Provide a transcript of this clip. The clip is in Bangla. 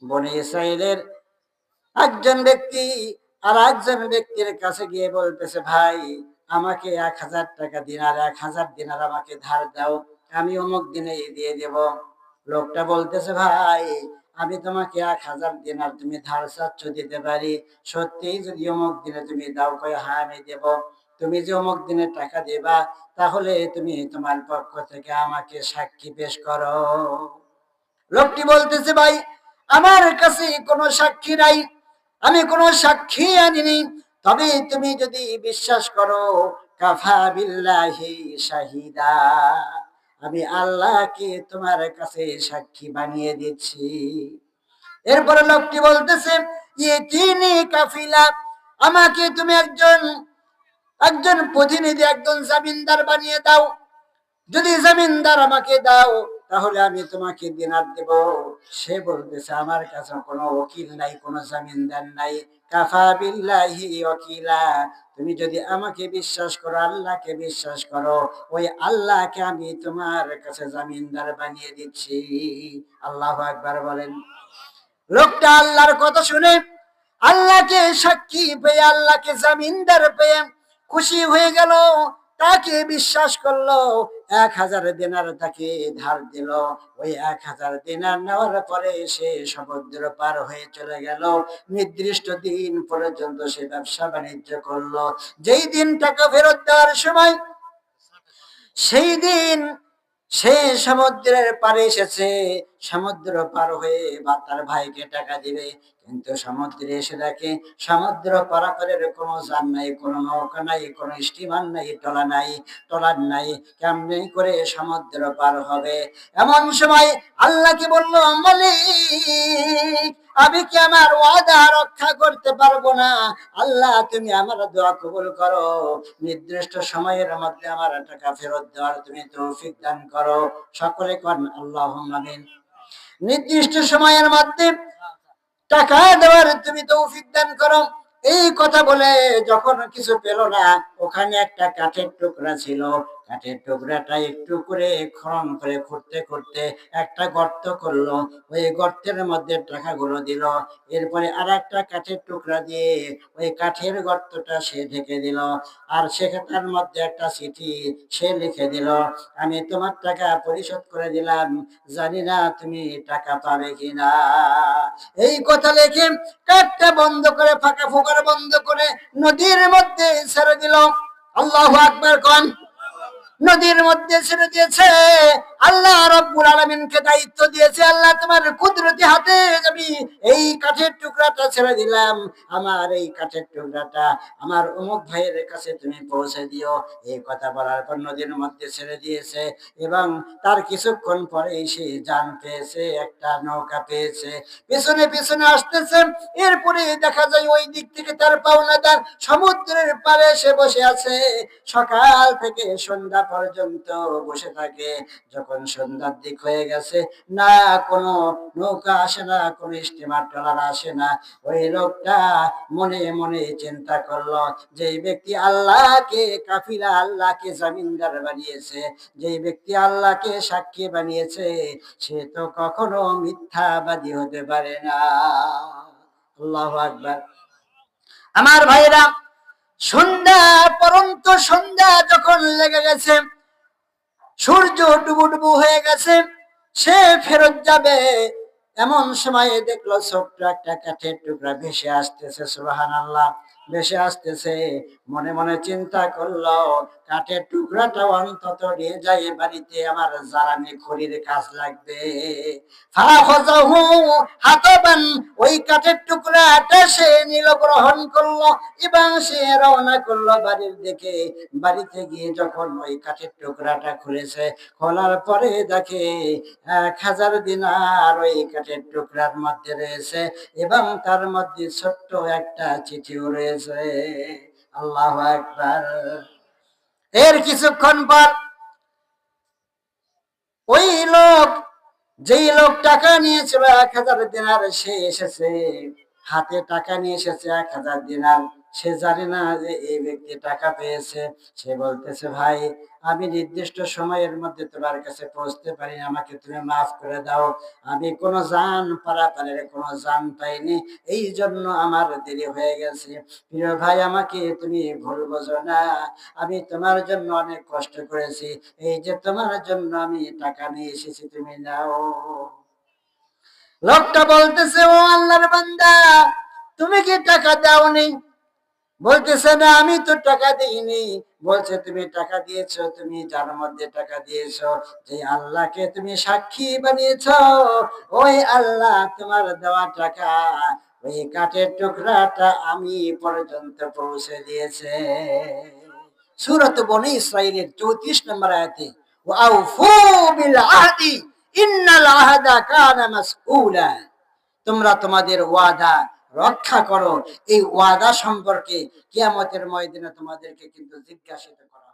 বনী ইসরাইলের একজন ব্যক্তি আর একজন ব্যক্তির কাছে গিয়ে বলতেছে, ভাই আমাকে 1,000 টাকা দিনার, 1,000 দিনার আমাকে ধার দাও, আমি অমুক দিনে দিয়ে দেব। লোকটা বলতেছে, ভাই আমি তোমাকে 1,000 দিনার তুমি ধার চাচ্ছ, দিতে পারি, সত্যি যদি অমুক দিনে তুমি দাও? কয় হ্যাঁ আমি দেব। তুমি যে অমুক দিনে টাকা দেবা, তাহলে তুমি তোমার পক্ষ থেকে আমাকে সাক্ষী পেশ করো। লোকটি বলতেছে, ভাই আমার কাছে কোনো সাক্ষী নাই, আমি কোনো সাক্ষী আনিনি, তবে তুমি যদি বিশ্বাস করো, কাফা বিল্লাহি শাহিদা, আমি আল্লাহকে তোমার কাছে সাক্ষী বানিয়ে দিচ্ছি। এরপরে লোকটি বলতেছে, ইতিনি কাফিলা, আমাকে তুমি একজন একজন প্রতিনিধি, একজন জামিনদার বানিয়ে দাও। যদি জামিনদার আমাকে দাও, তাহলে আমি তোমাকে দিনার দেব। সে বলতেছে, আমার কাছে কোনো ওকিল নাই, কোনো জামিনদার নাই। কাফা বিল্লাহি ওয়াকিলা, তুমি যদি আমাকে বিশ্বাস করো, আল্লাহকে বিশ্বাস করো, ওই আল্লাহকে আমি তোমার কাছে জামিনদার বানিয়ে দিচ্ছি। আল্লাহু আকবার বলেন। লোকটা আল্লাহর কথা শুনে, আল্লাহকে সাক্ষী পেয়ে, আল্লাহকে জামিনদার পেয়ে খুশি হয়ে গেল, তাকে বিশ্বাস করলো। 1,000 দিনার তাকে ধার দিল। ওই 1,000 দিনার নেওয়ার পরে সে সমুদ্র পার হয়ে চলে গেল। নির্দিষ্ট দিন পর্যন্ত সে ব্যবসা বাণিজ্য করলো। যেই দিন টাকা ফেরত দেওয়ার সময়, সেই দিন সে সমুদ্রের পাড়ে এসেছে। সমুদ্র পার হয়ে বা তার ভাইকে টাকা দিবে, কিন্তু সমুদ্রে এসে দেখে সমুদ্র পারাপারের কোনো যান নাই, কোনো নৌকা নাই, কোনো স্টিমার নাই, ট্রলার নাই। কেমনি করে সমুদ্র পার হবে? এমন সময় আল্লাহকে বলল, মালিক আমি কি আমার ওয়াদা রক্ষা করতে পারবো না? আল্লাহ তুমি আমার দোয়া কবুল করো, নির্দিষ্ট সময়ের মধ্যে আমার টাকা ফেরত দেওয়ার তুমি তৌফিক দান করো। সকলে কোন আল্লাহুম্মা আমিন। নির্দিষ্ট সময়ের মধ্যে টাকা দেওয়ার তুমি তৌফিক দান করো। এই কথা বলে যখন কিছু পেল না, ওখানে একটা কাঠের টুকরা ছিল। কাঠের টুকরাটা একটু করে খনন করে খুঁড়তে খুঁড়তে একটা গর্ত করলো। ওই গর্তের মধ্যে টাকাগুলো দিল। এরপরে আর একটা কাঠের টুকরা দিয়ে ওই কাঠের গর্তটা সে ঢেকে দিল। আর সেখানটার মধ্যে একটা চিঠি সে লিখে দিল, আমি তোমার টাকা পরিশোধ করে দিলাম, জানি না তুমি টাকা পাবে কিনা। এই কথা লিখে কাঠটা বন্ধ করে, ফাঁকা ফোকর বন্ধ করে নদীর মধ্যে ছেড়ে দিল। আল্লাহু আকবার কোন। নদীর মধ্যে ছেড়ে দিয়েছে। আল্লাহ রাব্বুল আলামিনকে দায়িত্ব দিয়েছে, আল্লাহ তোমার কুদরতি হাতে আমি এই কাঠের টুকরাটা ছেড়ে দিলাম, আমার এই কাঠের টুকরাটা আমার অমুক ভাইয়ের কাছে তুমি পৌঁছে দিও। এই কথা বলার পর নদীর মধ্যে ছেড়ে দিয়েছে, এবং তার কিছুক্ষণ পরে সে জান পেয়েছে, একটা নৌকা পেয়েছে, পিছনে পিছনে আসতেছে। এরপরে দেখা যায় ওই দিক থেকে তার পাওনাদার সমুদ্রের পাড়ে এসে বসে আছে। সকাল থেকে সন্ধ্যা পর্যন্ত বসে থাকে। যখন সন্ধ্যার দিক হয়ে গেছে, না কোনো নৌকা আসে না, কোনো স্টিমার ট্রলার আসে না। ওই লোকটা মনে মনে চিন্তা করলো, যে ব্যক্তি আল্লাহকে কাফিলা, আল্লাহকে জামিনদার বানিয়েছে, যে ব্যক্তি আল্লাহকে সাক্ষী বানিয়েছে, সে তো কখনো মিথ্যাবাদী হতে পারে না। আল্লাহু আকবার। আমার ভাইরা, সন্ধ্যা পরন্ত সন্ধ্যা যখন লেগে গেছে, সূর্য ডুবু ডুবু হয়ে গেছে, সে ফেরত যাবে। এমন সময় দেখলো ছোট্ট একটা কাঠের টুকরা ভেসে আসতেছে। সুবহানাল্লাহ, ভেসে আসতেছে। মনে মনে চিন্তা করলো, কাঠের টুকরাটা অন্তত নিয়ে যাই বাড়িতে, আমার জ্বালানি খড়ির কাজ লাগবে। ফাখাযাহু হাতাবান, ওই কাঠের টুকরাটা সে নিল, গ্রহণ করলো, এবং সে রওনা করলো বাড়ির দিকে। বাড়িতে গিয়ে যখন ওই কাঠের টুকরাটা খুলেছে, খোলার পরে দেখে 1,000 দিনার ওই কাঠের টুকরার মধ্যে রয়েছে, এবং তার মধ্যে ছোট্ট একটা চিঠিও রয়েছে। আল্লাহু আকবার। এর কিছুক্ষণ পর ওই লোক, যেই লোক টাকা নিয়েছিল 1,000 দিনার, সে এসেছে, হাতে টাকা নিয়ে এসেছে 1,000 দিনার। সে জানে না যে এই ব্যক্তি টাকা পেয়েছে। সে বলতেছে, ভাই আমি নির্দিষ্ট সময়ের মধ্যে তোমার কাছে পৌঁছতে পারি, আমাকে তুমি মাফ করে দাও। আমি কোনো যান পারাপারের কোনো যান পাইনি, এই জন্য আমার দেরি হয়ে গেছে। প্রিয় ভাই, আমাকে তুমি ভুল বোঝো না, আমি তোমার জন্য অনেক কষ্ট করেছি, এই যে তোমার জন্য আমি টাকা নিয়ে এসেছি, তুমি নাও। লোকটা বলতেছে, ও আল্লাহর বান্দা, তুমি কি টাকা দাওনি? বলতেছে, না আমি তো টাকা দিইনি। বলছে, তুমি টাকা দিয়েছো, তুমি যার মধ্যে টাকা দিয়েছো, যে আল্লাহকে তুমি সাক্ষী বানিয়েছো, ওই আল্লাহ তোমার দেওয়া টাকা ওই কাঠের টুকরাটা আমি পর্যন্ত পৌঁছে দিয়েছে। সূরাত বনী ইসরাঈলের 34 নম্বর আয়াতে, ওয়াউফু বিল আহদি ইন্নাল আহদা কানা মাসউলা, তোমরা তোমাদের ওয়াদা রক্ষা করো, এই ওয়াদা সম্পর্কে কিয়ামতের ময়দানে তোমাদেরকে কিন্তু জিজ্ঞাসিত করা